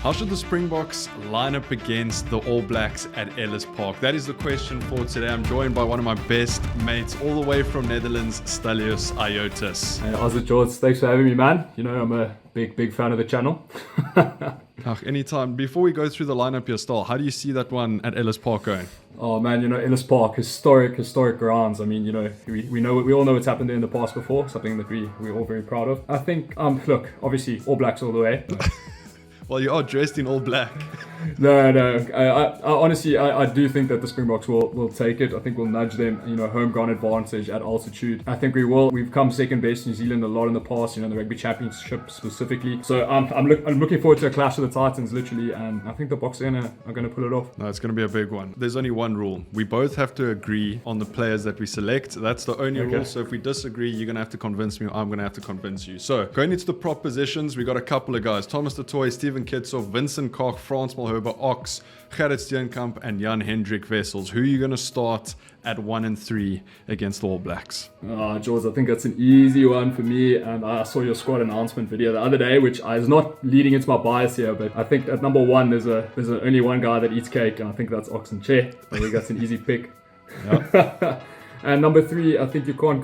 How should the Springboks line up against the All Blacks at Ellis Park? That is the question for today. I'm joined by one of my best mates all the way from Netherlands, Stelios Iotis. Hey, how's it, George? Thanks for having me, man. You know, I'm a big fan of the channel. Anytime. Before we go through the lineup, your style, how do you see that one at Ellis Park going? Oh man, you know, Ellis Park, historic grounds. I mean, you know, we all know what's happened there in the past before, something that we're all very proud of. I think, look, obviously All Blacks all the way. Well, you are dressed in all black. No. I honestly do think that the Springboks will take it. I think we'll nudge them, you know, home ground advantage at altitude. I think we will. We've come second best in New Zealand a lot in the past, you know, the Rugby Championship specifically. So I'm looking forward to a clash of the Titans, literally, and I think the Boks are gonna pull it off. No, it's gonna be a big one. There's only one rule. We both have to agree on the players that we select. That's the only rule. So if we disagree, you're gonna have to convince me, or I'm gonna have to convince you. So going into the prop positions, we got a couple of guys: Thomas de Toy, Steven Kitsoff, Vincent Koch, Frans Malherbe, Ox, Gerrit Steenkamp, and Jan-Hendrik Wessels. Who are you going to start at 1 and 3 against the All Blacks? George, I think that's an easy one for me. And I saw your squad announcement video the other day, which is not leading into my bias here, but I think at number 1 there's only one guy that eats cake, and I think that's Ox and Che. I think that's an easy pick. Yep. And number 3, I think you can't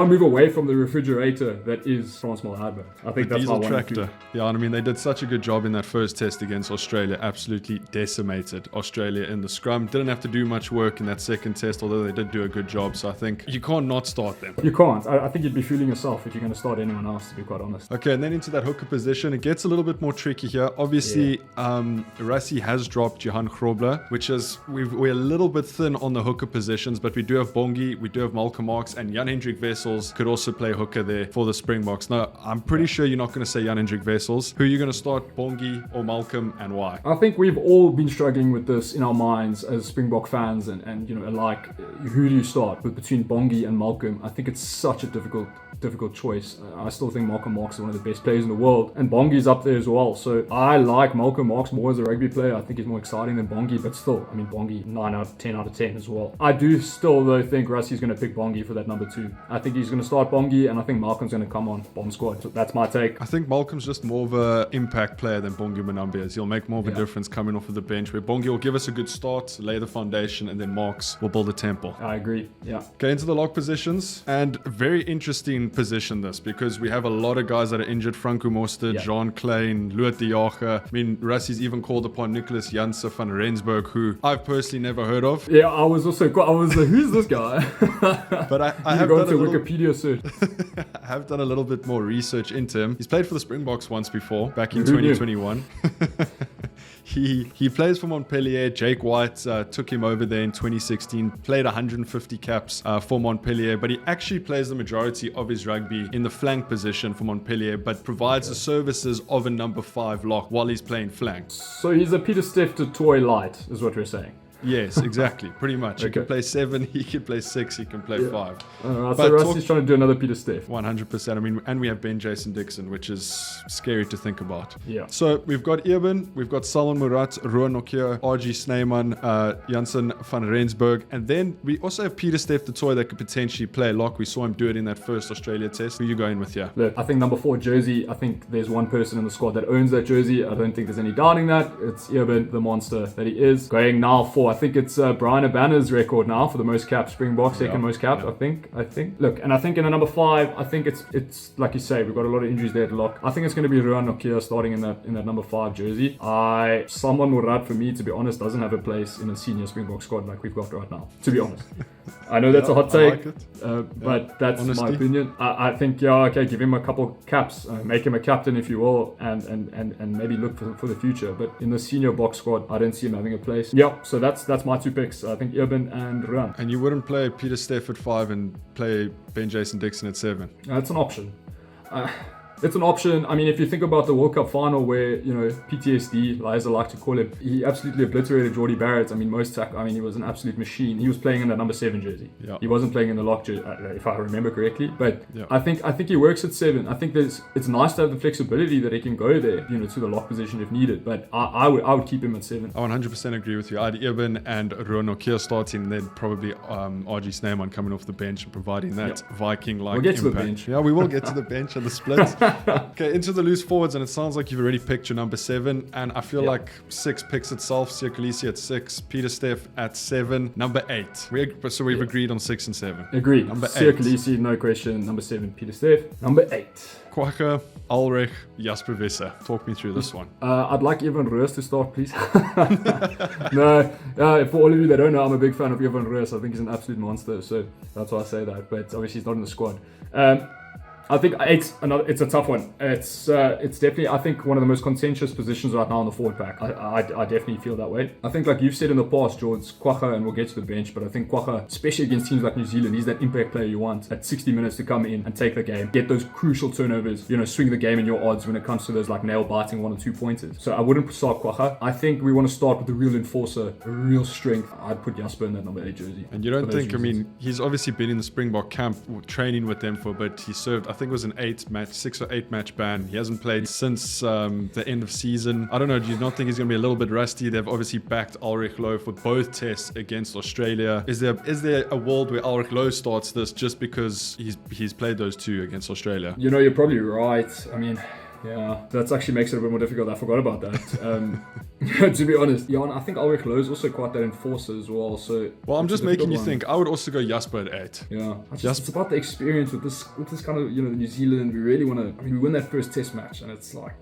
move away from the refrigerator that is Frans Malherbe. I think that's my one. Tractor. Yeah, I mean, they did such a good job in that first test against Australia. Absolutely decimated Australia in the scrum. Didn't have to do much work in that second test, although they did do a good job. So I think you can't not start them. You can't. I think you'd be fooling yourself if you're going to start anyone else, to be quite honest. Okay, and then into that hooker position, it gets a little bit more tricky here. Obviously, Rassie has dropped Johan Grobler, which is, we're a little bit thin on the hooker positions, but we do have Bongi, we do have Malcolm Marx, and Jan-Hendrik Wessels could also play hooker there for the Springboks. Now, I'm pretty sure you're not going to say Jan-Hendrik Wessels. Who are you going to start, Bongi or Malcolm, and why? I think we've all been struggling with this in our minds as Springbok fans, and you know, like, who do you start with between Bongi and Malcolm? I think it's such a difficult choice. I still think Malcolm Marx is one of the best players in the world, and Bongi's up there as well. So I like Malcolm Marx more as a rugby player. I think he's more exciting than Bongi, but still, I mean, Bongi 9 out of 10 out of 10 as well. I do still though think Rassie's going to pick Bongi for that number 2. I think he's going to start Bongi, and I think Malcolm's going to come on bomb squad. So that's my take. I think Malcolm's just more of an impact player than Bongi Mbonambi is. He'll make more of a difference coming off of the bench, where Bongi will give us a good start, lay the foundation, and then Marx will build a temple. I agree. Yeah. Get into the lock positions, and very interesting position this, because we have a lot of guys that are injured. Franco Mostert, Jean Klein, Loet de Jager. I mean, Rassie's even called upon Nicholas Janse van Rensburg, who I've personally never heard of. Yeah, I was like, who's this guy? But I have done a Wikipedia search. I have done a little bit more research into him. He's played for the Springboks once before, back in 2021. He plays for Montpellier. Jake White took him over there in 2016, played 150 caps for Montpellier, but he actually plays the majority of his rugby in the flank position for Montpellier, but provides the services of a number 5 lock while he's playing flank. So he's a Peter Steff to Toy light, is what we're saying. Yes, exactly. Pretty much. He can play 7, he can play 6, he can play 5. So Rassie's trying to do another Peter Steff. 100%. I mean, and we have Ben Jason Dixon, which is scary to think about. Yeah. So we've got Eben, we've got Salman Murat, Roan Nokia, RG Snyman, Jansen van Rensburg, and then we also have Peter Steff the Toy that could potentially play lock. We saw him do it in that first Australia test. Who are you going with here? Look, I think number 4 jersey, I think there's one person in the squad that owns that jersey. I don't think there's any doubting that. It's Eben, the monster that he is. Going now for, I think it's Brian Abana's record now for the most caps, Springbok, second most caps, I think. Look, and I think in the number 5, I think it's like you say, we've got a lot of injuries there at lock. I think it's going to be Roan Nokia starting in that number 5 jersey. Someone Murad, for me, to be honest, doesn't have a place in a senior Springbok squad like we've got right now, to be honest. I know that's a hot take, but that's honesty. My opinion. I think, give him a couple caps, make him a captain if you will, and maybe look for the future. But in the senior box squad, I don't see him having a place. Yeah, so that's my 2 picks. I think Eben and Roan. And you wouldn't play Peter Steff at 5 and play Ben Jason Dixon at 7? That's an option. It's an option. I mean, if you think about the World Cup final where, you know, PTSD, as I like to call him, he absolutely obliterated Geordie Barrett. I mean, he was an absolute machine. He was playing in the number 7 jersey. Yeah. He wasn't playing in the lock jersey, if I remember correctly. But I think he works at 7. I think it's nice to have the flexibility that he can go there, you know, to the lock position if needed. But I would keep him at 7. I 100% agree with you. I'd Eben and Roan Nokia starting, and then probably RG Snyman coming off the bench and providing that Viking-like we'll get impact. To the bench. Yeah, we will get to the bench and the split. Okay, into the loose forwards, and it sounds like you've already picked your number 7, and I feel like 6 picks itself. Siakalisi at 6, Peter Steph at 7, number 8. So we've agreed on 6 and 7. Agreed. Number 8. Siakalisi, no question. Number 7, Peter Steph. Number 8. Kwagga, Ulrich, Jasper Visser. Talk me through this one. I'd like Evan Roos to start, please. No, for all of you that don't know, I'm a big fan of Evan Roos. I think he's an absolute monster, so that's why I say that. But obviously, he's not in the squad. I think it's a tough one. It's definitely, I think, one of the most contentious positions right now in the forward pack. I definitely feel that way. I think, like you've said in the past, George, Kwagga, and we'll get to the bench, but I think Kwagga, especially against teams like New Zealand, he's that impact player you want at 60 minutes to come in and take the game, get those crucial turnovers, swing the game in your odds when it comes to those like nail-biting 1 or 2 pointers. So I wouldn't start Kwagga. I think we want to start with the real enforcer, a real strength. I'd put Jasper in that number 8 jersey. And you don't think, I mean, he's obviously been in the Springbok camp training with them for a bit. He served, I think it was an 6 or 8 match ban. He hasn't played since the end of season. I don't know, do you not think he's going to be a little bit rusty? They've obviously backed Ulrich Loh for both tests against Australia. Is there a world where Ulrich Loh starts this just because he's played those 2 against Australia? You're probably right. I mean, yeah, that actually makes it a bit more difficult. I forgot about that. To be honest, Jan, I think Ulrich Loh is also quite that enforcer as well. So, well, I'm just making you think. I would also go Jasper at 8. Yeah, it's about the experience with this kind of New Zealand. We really want to. I mean, we win that first Test match, and it's like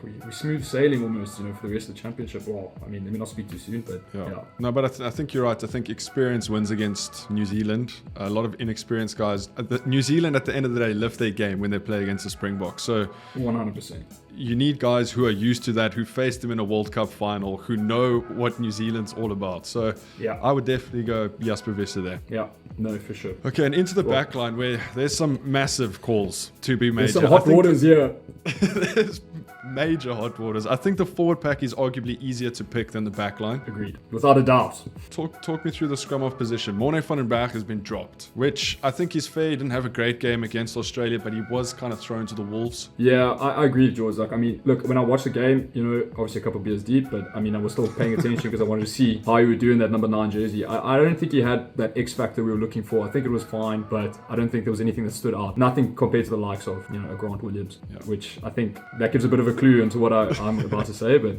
we smooth sailing almost. For the rest of the championship. Well, I mean, let me not speak too soon, but yeah. No, but I think you're right. I think experience wins against New Zealand. A lot of inexperienced guys. New Zealand at the end of the day lift their game when they play against the Springboks. So 100%. You need guys who are used to that, who faced them in a World Cup final, who know what New Zealand's all about. So yeah, I would definitely go Jasper Visser there. Yeah, no, for sure. Okay, and into the back line where there's some massive calls to be made. There's some hot waters here. There's major hot waters. I think the forward pack is arguably easier to pick than the back line. Agreed. Without a doubt. Talk me through the scrum off position. Morne van den Berg has been dropped, which I think he's fair. He didn't have a great game against Australia, but he was kind of thrown to the wolves. Yeah, I agree, George. Like, I mean, look, when I watched the game, obviously a couple of beers deep, but I mean, I was still paying attention because I wanted to see how he would do in that number 9 jersey. I don't think he had that X factor we were looking for. I think it was fine, but I don't think there was anything that stood out. Nothing compared to the likes of, a Grant Williams, which I think that gives a bit of a clue into what I'm about to say, but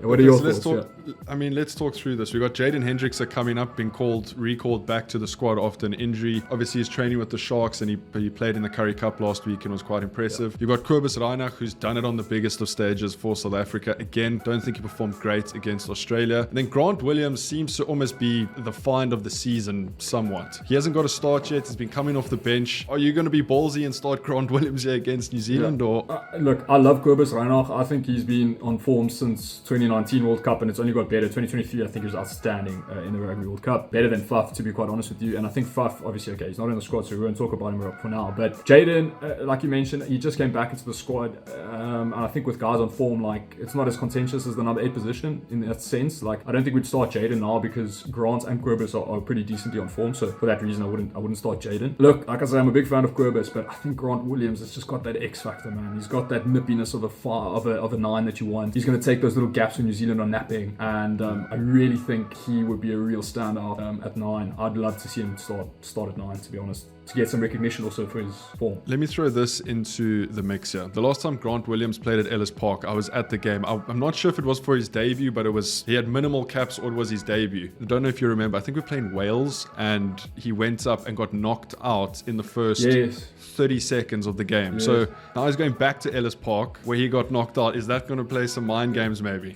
what are your thoughts? Let's talk through this. We got Jaden Hendricks coming up, being recalled back to the squad after an injury. Obviously, he's training with the Sharks, and he played in the Currie Cup last week and was quite impressive. You've got Kobus Reinach, who's done it on the biggest of stages for South Africa. Again, don't think he performed great against Australia. And then Grant Williams seems to almost be the find of the season somewhat. He hasn't got a start yet. He's been coming off the bench. Are you going to be ballsy and start Grant Williams here against New Zealand? Or look, I love Kobus Reinach. I think he's been on form since 2019 World Cup, and it's only got better. 2023, I think he was outstanding in the Rugby World Cup. Better than Faf, to be quite honest with you. And I think Faf, obviously, okay, he's not in the squad, so we won't talk about him for now. But Jaden, like you mentioned, he just came back into the squad. And I think with guys on form, like, it's not as contentious as the number 8 position in that sense. Like, I don't think we'd start Jaden now because Grant and Kobus are pretty decently on form. So for that reason, I wouldn't start Jaden. Look, like I said, I'm a big fan of Kobus, but I think Grant Williams has just got that X factor, man. He's got that nippiness of a 9 that you want. He's going to take those little gaps when New Zealand are napping, and I really think he would be a real standout at 9. I'd love to see him start at 9, to be honest, to get some recognition also for his form. Let me throw this into the mix here. The last time Grant Williams played at Ellis Park, I was at the game. I'm not sure if it was for his debut, but he had minimal caps, or it was his debut. I don't know if you remember. I think we were playing Wales, and he went up and got knocked out in the first 30 seconds of the game. Yes. So now he's going back to Ellis Park, where he got knocked out. Is that going to play some mind games maybe?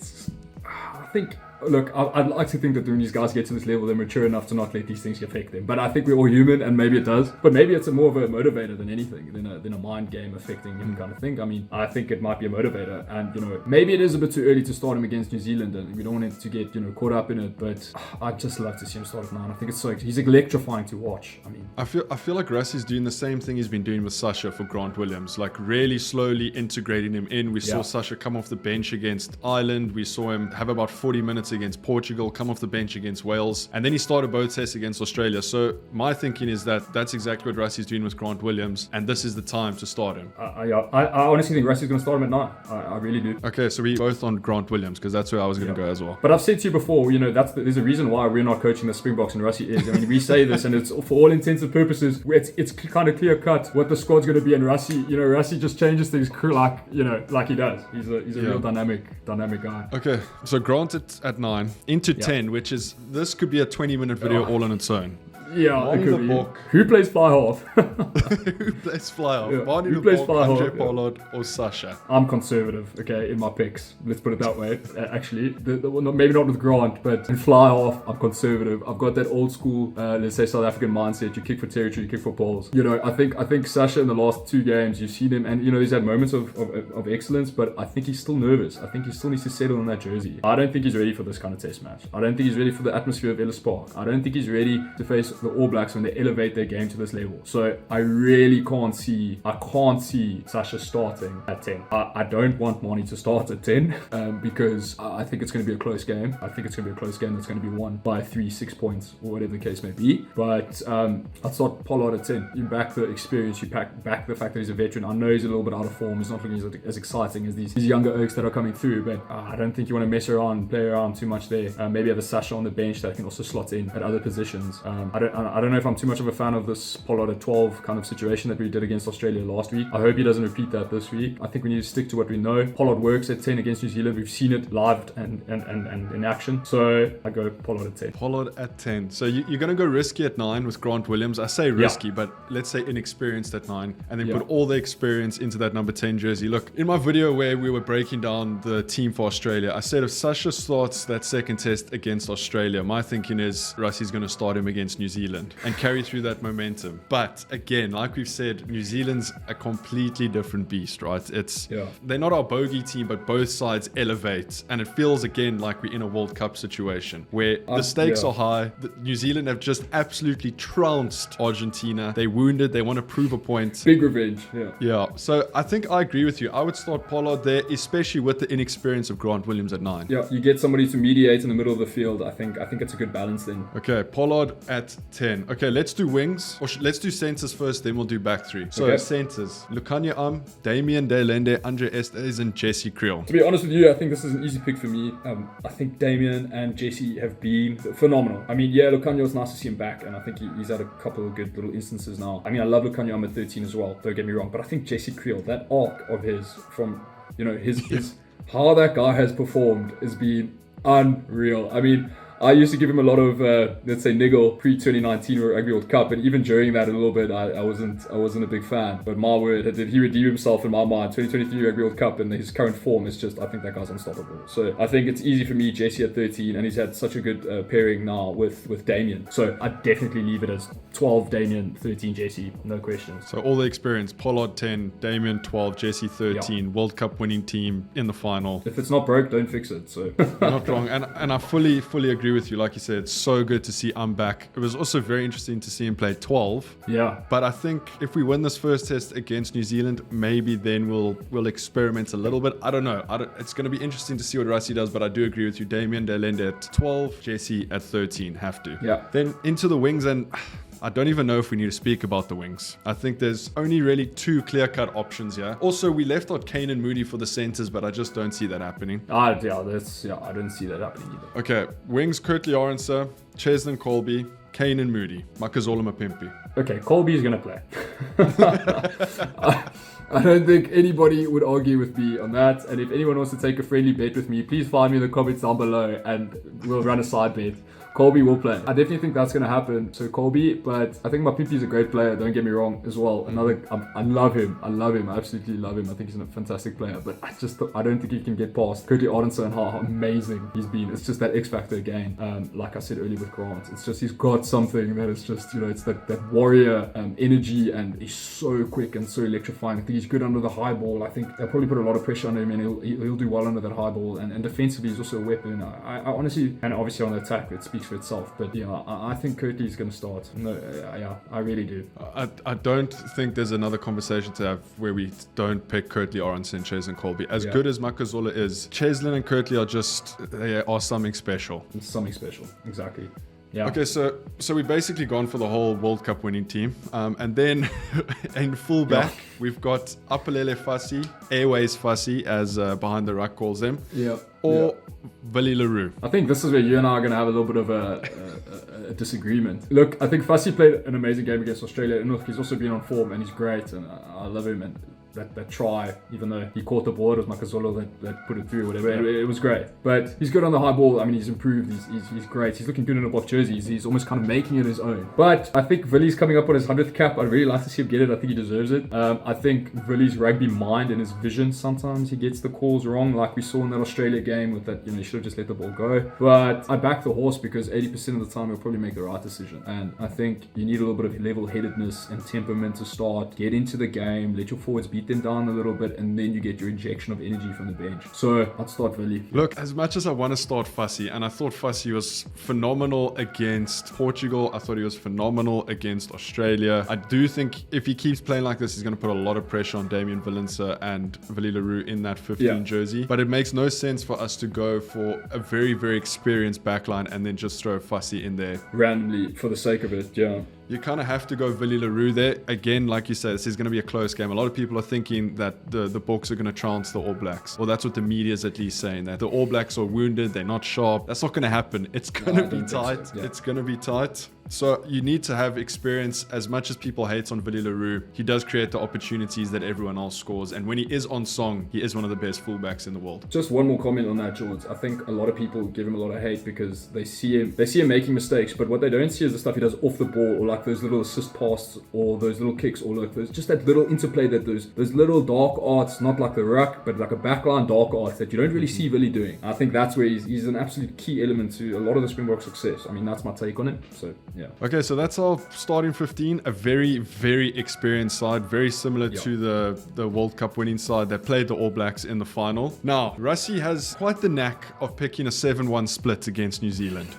I think, look, I'd like to think that when these guys get to this level, they're mature enough to not let these things affect them. But I think we're all human, and maybe it does. But maybe it's more of a motivator than anything, than a mind game affecting him kind of thing. I mean, I think it might be a motivator. And, maybe it is a bit too early to start him against New Zealand, and we don't want him to get, caught up in it. But I'd just love to see him start at 9. I think he's electrifying to watch. I mean, I feel like Russ is doing the same thing he's been doing with Sasha for Grant Williams, like really slowly integrating him in. We saw Sasha come off the bench against Ireland. We saw him have about 40 minutes against Portugal, come off the bench against Wales, and then he started both tests against Australia. So my thinking is that that's exactly what Rassie's doing with Grant Williams, and this is the time to start him. I honestly think Rassie's going to start him at 9. I really do. Okay, so we both on Grant Williams, because that's where I was going to go as well. But I've said to you before, there's a reason why we're not coaching the Springboks and Rassie is. I mean, we say this, and it's for all intents and purposes, it's kind of clear cut what the squad's going to be, and Rassie just changes things like he does. He's a real dynamic guy. Okay, so Grant at 9 into 10, which is, this could be a 20-minute video all on its own. Yeah, it could be. Who plays fly half? Who plays fly half? Yeah. Who plays fly half? Andre Pollard or Sasha? I'm conservative, okay, in my picks. Let's put it that way. Actually, maybe not with Grant, but in fly half, I'm conservative. I've got that old school, let's say, South African mindset. You kick for territory, you kick for poles. I think Sasha in the last 2 games, you've seen him, and he's had moments of excellence, but I think he's still nervous. I think he still needs to settle in that jersey. I don't think he's ready for this kind of test match. I don't think he's ready for the atmosphere of Ellis Park. I don't think he's ready to face the All Blacks when they elevate their game to this level. So I really can't see Sasha starting at 10. I don't want Marnie to start at 10 because I think it's going to be a close game. I think it's going to be a close game that's going to be won by 3-6 points or whatever the case may be. But I'd start Pollard at 10. You back the experience, you back the fact that he's a veteran. I know he's a little bit out of form. He's not looking as exciting as these younger Oaks that are coming through, but I don't think you want to mess around and play around too much there. Maybe have a Sasha on the bench that can also slot in at other positions. I don't know if I'm too much of a fan of this Pollard at 12 kind of situation that we did against Australia last week. I hope he doesn't repeat that this week. I think we need to stick to what we know. Pollard works at 10 against New Zealand. We've seen it live and in action. So I go Pollard at 10. Pollard at 10. So you're going to go risky at 9 with Grant Williams. I say risky, but let's say inexperienced at 9, and then put all the experience into that number 10 jersey. Look, in my video where we were breaking down the team for Australia, I said if Sasha starts that second test against Australia, my thinking is Rassie's going to start him against New Zealand and carry through that momentum. But again, like we've said, New Zealand's a completely different beast, right? They're not our bogey team, but both sides elevate, and it feels again like we're in a World Cup situation where the stakes are high. New Zealand have just absolutely trounced Argentina. They wounded, they want to prove a point. Big revenge. Yeah, so I think I agree with you. I would start Pollard there, especially with the inexperience of Grant Williams at 9. Yeah, you get somebody to mediate in the middle of the field. I think it's a good balance then. Okay, Pollard at 10. Okay, let's do wings, or let's do centers first, then we'll do back 3. So centers, Lukhanyo Damian de Lende, Andre Estes, and Jesse Kriel. To be honest with you, I think this is an easy pick for me. I think Damian and Jesse have been phenomenal. I mean, Lukhanyo, it's nice to see him back, and I think he's had a couple of good little instances now. I mean, I love Lukhanyo, I'm at 13 as well, don't get me wrong, but I think Jesse Kriel, that arc of his from, his how that guy has performed has been unreal. I mean, I used to give him a lot of, let's say, niggle pre-2019 Rugby World Cup, and even during that a little bit, I wasn't a big fan. But my word, did he redeem himself in my mind? 2023 Rugby World Cup and his current form is just, I think that guy's unstoppable. So I think it's easy for me, JC at 13, and he's had such a good pairing now with Damien. So I'd definitely leave it as 12 Damien, 13 JC, no questions. So all the experience, Pollard 10, Damien 12, JC 13, World Cup winning team in the final. If it's not broke, don't fix it. So you're not wrong, and I fully agree with you. Like you said, it's so good to see I'm back. It was also very interesting to see him play 12. Yeah. But I think if we win this first test against New Zealand, maybe then we'll experiment a little bit. I don't know. It's going to be interesting to see what Rassie does, but I do agree with you. Damian de Lende at 12, Jesse at 13. Have to. Yeah. Then into the wings, and I don't even know if we need to speak about the wings. I think there's only really 2 clear-cut options here. Also, we left out Kane and Moody for the centers, but I just don't see that happening. I don't see that happening either. Okay, wings, Kurtley Arendse, Cheslin Colby, Kane and Moody, Makazole Mapimpi. Okay, Colby's going to play. I don't think anybody would argue with me on that. And if anyone wants to take a friendly bet with me, please find me in the comments down below and we'll run a side bet. Colby will play. I definitely think that's going to happen. So Colby, but I think Mapimpi is a great player. Don't get me wrong as well. I love him. I absolutely love him. I think he's a fantastic player. But I don't think he can get past Kurtley Arendse and how amazing he's been. It's just that X factor again. Like I said earlier with Grant, it's just he's got something that is just it's that warrior energy, and he's so quick and so electrifying. I think think he's good under the high ball. I think they'll probably put a lot of pressure on him, and he'll do well under that high ball. And defensively, he's also a weapon. I honestly, and obviously on the attack, it speaks for itself. But yeah, I think Kirtley's going to start. No, yeah, I really do. I don't think there's another conversation to have where we don't pick Kirtley, Aronson, Ches and Colby. As good as Makazola is, Cheslin and Kirtley they are something special. It's something special, exactly. Yeah. Okay, so we've basically gone for the whole World Cup winning team. And then in fullback, we've got Apelele Fassi, Airways Fassi, as Behind the Ruck calls him. Yeah. Or Willie Leroux. I think this is where you and I are going to have a little bit of a disagreement. Look, I think Fassi played an amazing game against Australia. And look, he's also been on form and he's great. And I love him. And that try, even though he caught the ball, it was Makazola that put it through, whatever. It was great. But he's good on the high ball. I mean, he's improved. He's great. He's looking good in a box jersey. He's almost kind of making it his own. But I think Villy's coming up on his 100th cap. I'd really like to see him get it. I think he deserves it. I think Villy's rugby mind and his vision, sometimes he gets the calls wrong, like we saw in that Australia game with that, he should have just let the ball go. But I back the horse because 80% of the time he'll probably make the right decision. And I think you need a little bit of level-headedness and temperament to start. Get into the game. Let your forwards beat them down a little bit, and then you get your injection of energy from the bench. So I'd start Villy. Look, as much as I want to start Fassi, and I thought Fassi was phenomenal against Portugal, I thought he was phenomenal against Australia. I do think if he keeps playing like this, he's going to put a lot of pressure on Damien Valença and Willie Leroux in that 15 jersey. But it makes no sense for us to go for a very, very experienced backline and then just throw Fassi in there randomly for the sake of it. Yeah. You kind of have to go Willie Leroux there. Again, like you said, this is going to be a close game. A lot of people are thinking that the Boks are going to trounce the All Blacks. Or that's what the media is at least saying, that the All Blacks are wounded, they're not sharp. That's not going to happen. It's going to be tight. So. Yeah. It's going to be tight. So you need to have experience. As much as people hate on Willie Leroux, he does create the opportunities that everyone else scores. And when he is on song, he is one of the best fullbacks in the world. Just one more comment on that, George. I think a lot of people give him a lot of hate because they see him making mistakes, but what they don't see is the stuff he does off the ball, or like those little assist passes, or those little kicks, or like those, just that little interplay, that those little dark arts, not like the ruck, but like a backline dark arts that you don't really see Willie doing. I think that's where he's an absolute key element to a lot of the Springbok success. I mean, that's my take on it. So yeah. Okay, so that's our starting 15. A very, very experienced side, very similar to the World Cup winning side that played the All Blacks in the final. Now, Rassie has quite the knack of picking a 7-1 split against New Zealand.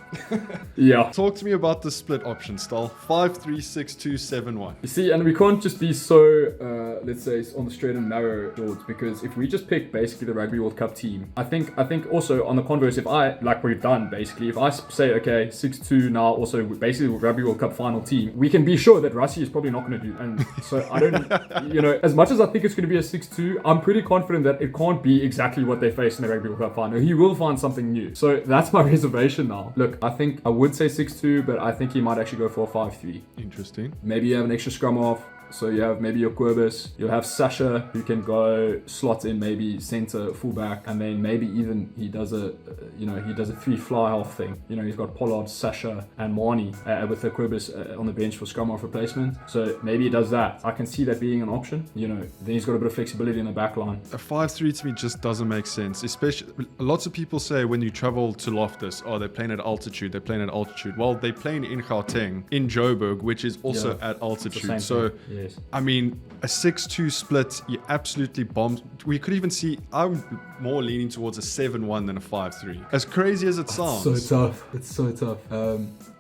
Yeah. Talk to me about the split option, Stal. 5-3-6-2-7-1. You see, and we can't just be so, let's say, on the straight and narrow, George, because if we just pick basically the Rugby World Cup team, I think also on the converse, if I, like we've done basically, if I say, okay, 6-2 now, also basically Rugby World Cup final team, we can be sure that Rassie is probably not going to do. And so I don't, as much as I think it's going to be a 6-2, I'm pretty confident that it can't be exactly what they face in the Rugby World Cup final. He will find something new. So that's my reservation now. Look, I think I would say 6-2, but I think he might actually go for a 5-3. Interesting. Maybe you have an extra scrum off. So you have maybe your Querbis, you'll have Sasha who can go slot in maybe center, fullback, and then maybe even he does a 3 fly half thing. He's got Pollard, Sasha, and Marnie with the Querbis on the bench for scrum off replacement. So maybe he does that. I can see that being an option. Then he's got a bit of flexibility in the back line. A 5-3 to me just doesn't make sense. Especially, lots of people say when you travel to Loftus, they're playing at altitude. Well, they're playing in Gauteng, in Joburg, which is also at altitude. So. Yes. I mean, a 6-2 split, you absolutely bombed. We could even see, I'm more leaning towards a 7-1 than a 5-3. As crazy as it sounds. It's so tough.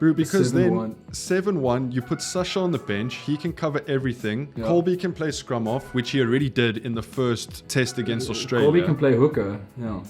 Because 7-1. Then 7-1, you put Sasha on the bench. He can cover everything. Yeah. Colby can play scrum off, which he already did in the first test against Australia. Colby can play hooker. Yeah.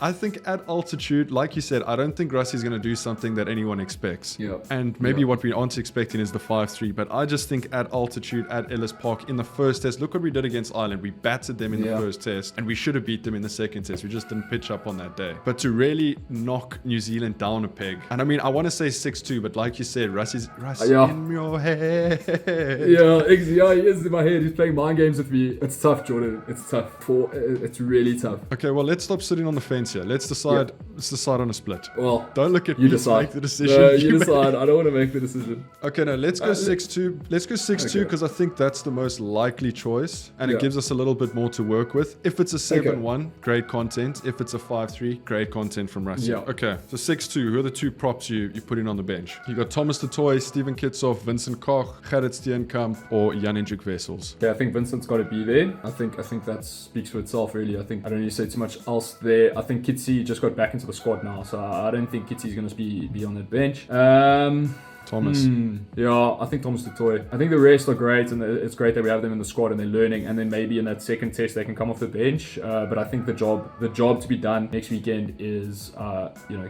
I think at altitude, like you said, I don't think Rassie's going to do something that anyone expects. Yeah. And maybe what we aren't expecting is the 5-3. But I just think at altitude, at Ellis Park, in the first test, look what we did against Ireland. We battered them in the first test, and we should have beat them in the second test. We just didn't pitch up on that day. But to really knock New Zealand down a peg, and I mean, I want to say 6-2, but like you said, Rassie's in your head. Yeah, he is in my head. He's playing mind games with me. It's tough, Jordan. It's tough. It's really tough. Okay, well, let's stop sitting on the fence here. Let's decide Let's decide on a split. Well, Don't look at you me decide. to make the decision. No, you decide. I don't want to make the decision. Okay, no, let's go 6-2. Let's go 6-2 Okay. because I think that's the most likely choice, and it Yeah. gives us a little bit more to work with. If it's a 7-1, great content. If it's a 5-3, great content from Rassie. Yeah. Okay, so 6-2. Who are the two props you put in on the bench? You got Thomas de Toy, Steven Kitsoff, Vincent Koch, Gerrit Steenkamp, or Jan-Hendrik Wessels. Yeah, I think Vincent's got to be there. I think that speaks for itself, really. I think I don't need to say too much else there. I think Kitsy just got back into the squad now, so I don't think Kitsy's going to be on that bench. Thomas. Yeah, I think Thomas du Toit. I think the rest are great, and it's great that we have them in the squad and they're learning. And then maybe in that second test they can come off the bench. But I think the job to be done next weekend is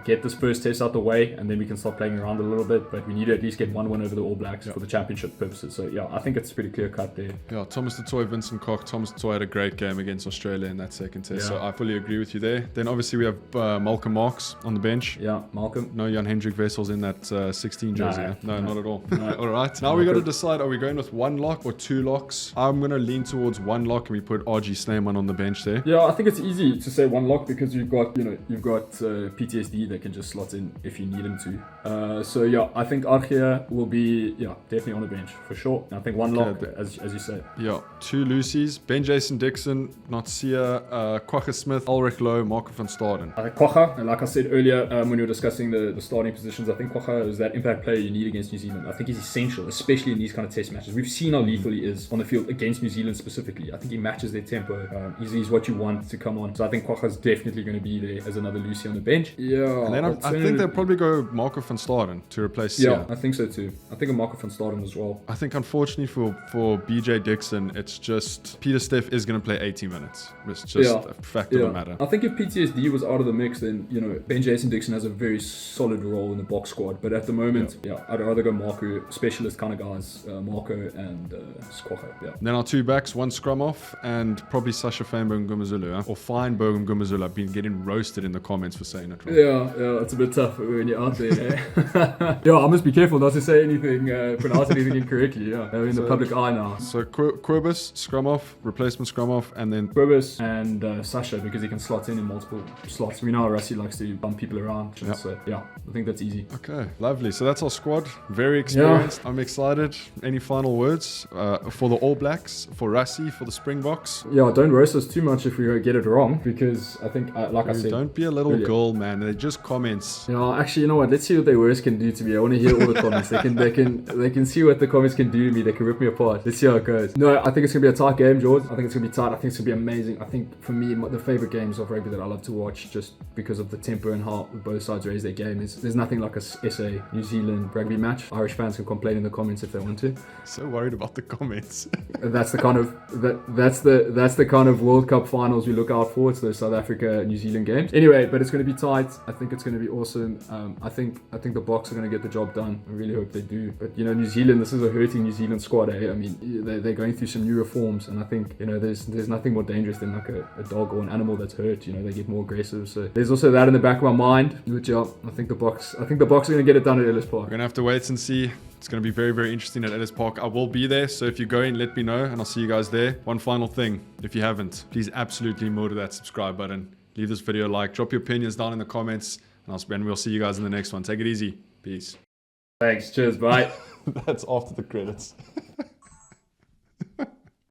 get this first test out the way, and then we can start playing around a little bit. But we need to at least get 1-1 over the All Blacks for the championship purposes. So yeah, I think it's pretty clear cut there. Yeah, Thomas de Toy, Vincent Koch. Thomas de Toy had a great game against Australia in that second test, so I fully agree with you there. Then obviously we have Malcolm Marx on the bench. Yeah, Malcolm. No Jan-Hendrik Wessels in that 16 jersey. No, not at all. No. All right. Now we got to decide, are we going with one lock or two locks? I'm going to lean towards one lock, and we put RG Snyman on the bench there. Yeah, I think it's easy to say one lock because you've got PTSD that can just slot in if you need him to. So yeah, I think Archia will be definitely on the bench for sure. And I think one lock, as you say. Yeah, two Lucy's, Ben Jason Dixon, Natsia, Quacha Smith, Ulrich Lowe, Marco van Staden. I think Quacha, and like I said earlier when we were discussing the starting positions, I think Quacha is that impact player you need against New Zealand. I think he's essential, especially in these kind of test matches. We've seen how lethal he is on the field against New Zealand specifically. I think he matches their tempo. He's what you want to come on. So I think Quacha's definitely going to be there as another Lucy on the bench. Yeah. And then I think they'll probably go Marco van Staden to replace Sia. Yeah, I think so too. I think a Marco van Staden as well. I think unfortunately for BJ Dixon, it's just Peter Steff is going to play 80 minutes. It's just a fact of the matter. I think if PTSD was out of the mix, then Ben Jason Dixon has a very solid role in the box squad. But at the moment, I'd rather go Marco, specialist kind of guys, Marco and Quacha. Yeah. Then our two backs, one scrum off, and probably Sasha Feinberg Ngumazulu, or Feinberg Ngumazulu. I've been getting roasted in the comments for saying it wrong. Yeah, it's a bit tough when you're out there. I must be careful not to say anything, pronounce anything incorrectly. Yeah, I'm in the public eye now. So Quibus, scrum off, replacement scrum off, and then Quibus and Sasha, because he can slot in multiple slots. We know how Rassie likes to bump people around. So yeah, I think that's easy. Okay, lovely. So that's our squad. Very experienced. I'm excited. Any final words for the All Blacks, for Rassie, for the Springboks? Yeah, don't roast us too much if we get it wrong, because I think, I said, don't be a little girl, man. They're just comments. Actually, you know what? Let's see what their worst can do to me. I want to hear all the comments. They can see what the comments can do to me. They can rip me apart. Let's see how it goes. No, I think it's gonna be a tight game, George. I think it's gonna be tight. I think it's gonna be amazing. I think for me, the favorite games of rugby that I love to watch, just because of the tempo and how both sides raise their game, is there's nothing like a SA New Zealand rugby match. Irish fans can complain in the comments if they want to. So worried about the comments. That's the kind of World Cup finals we look out for. It's the South Africa New Zealand games. Anyway, but it's going to be tight. I think it's going to be awesome. I think the Boks are going to get the job done. I really hope they do. But New Zealand, this is a hurting New Zealand squad. I mean, they're going through some new reforms, and I think there's nothing more dangerous than like a dog or an animal that's hurt. They get more aggressive. So there's also that in the back of my mind. Which I think the Boks are going to get it done at Ellis Park. We're going to have to wait and see. It's going to be very, very interesting at Ellis Park. I will be there, so if you go in, let me know, and I'll see you guys there. One final thing, if you haven't, please absolutely murder that subscribe button. Leave this video a like, drop your opinions down in the comments, and we'll see you guys in the next one. Take it easy. Peace. Thanks. Cheers. Bye. That's after the credits.